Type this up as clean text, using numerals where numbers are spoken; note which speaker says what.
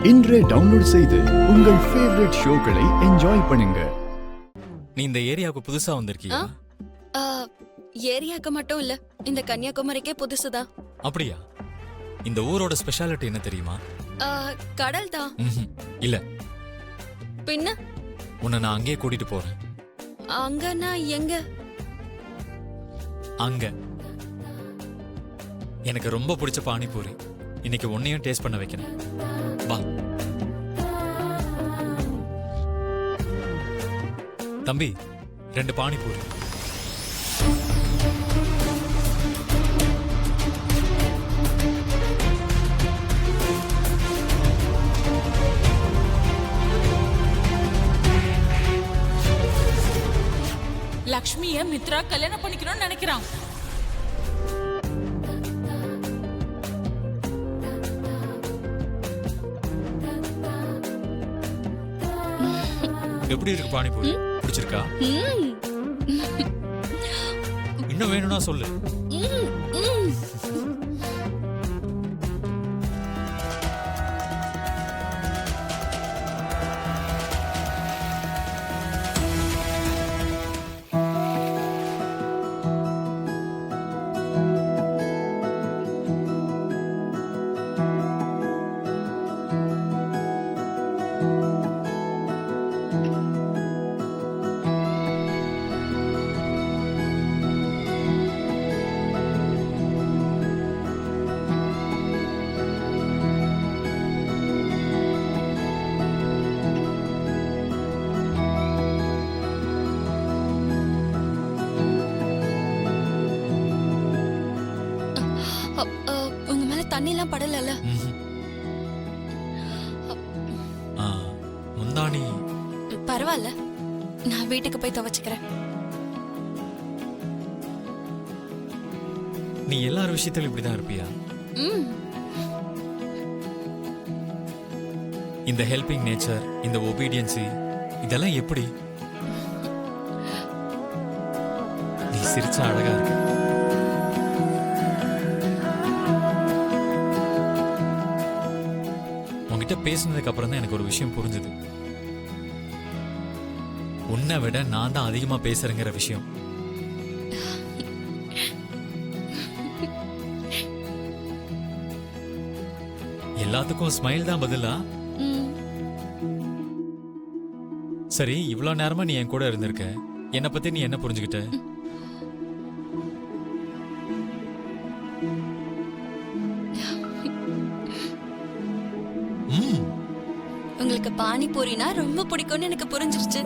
Speaker 1: இன்றே டவுன்லோட் செய்து உங்கள் ஃபேவரட் ஷோக்களை என்ஜாய் பண்ணுங்க.
Speaker 2: நீ இந்த ஏரியாவுக்கு புதுசா வந்திருக்கியா?
Speaker 3: ஏரியாக்கு மட்டும் இல்ல, இந்த கன்னியாகுமரிக்கே புதுசுதான்.
Speaker 2: அப்படியா? இந்த ஊரோட ஸ்பெஷாலிட்டி என்ன தெரியுமா?
Speaker 3: கடல் தான்.
Speaker 2: இல்ல,
Speaker 3: பின்ன
Speaker 2: உன்னை நான் அங்கேயே கூட்டிட்டு போறேன்.
Speaker 3: அங்கன்னா எங்க?
Speaker 2: அங்க எனக்கு ரொம்ப பிடிச்ச பானிபூரி. இன்னைக்கு உன்னையும் டேஸ்ட் பண்ண வைக்கணும். வா தம்பி, 2 பானிபூரி.
Speaker 4: லக்ஷ்மிய மித்ரா கல்யாணம் பண்ணிக்கணும்னு நினைக்கிறான்.
Speaker 2: எப்படி இருக்கு பானிபூரி? பிடிச்சிருக்கா? இன்னும் வேணும்னா சொல்லு.
Speaker 3: உங்க மேல தண்ணி எல்லாம் படல?
Speaker 2: முந்தானி
Speaker 3: பரவாயில்ல, நான் வீட்டுக்கு போய் துவைச்சுக்கிறேன்.
Speaker 2: நீ எல்லார் விஷயத்திலும் இப்படிதான் இருப்பியா? இந்த ஹெல்பிங் நேச்சர், இந்த ஒபீடியன்சி, இதெல்லாம் எப்படி? நீ சிரிச்சா அழகா இருக்க. உன்கிட்ட பேசினதுக்கு அப்புறம் தான் எனக்கு ஒரு விஷயம் புரிஞ்சுது. உன்னை விட நான் தான் அதிகமா பேசுறேங்கிற விஷயம். எல்லாத்துக்கும் ஸ்மைல் தான் பதிலா? சரி, இவ்வளவு நேரமா நீ என் கூட இருந்திருக்க, என்னை பத்தி நீ என்ன புரிஞ்சுக்கிட்ட?
Speaker 3: உங்களுக்கு பானிபூரினா ரொம்ப பிடிக்கும்னு எனக்கு புரிஞ்சிருச்சு.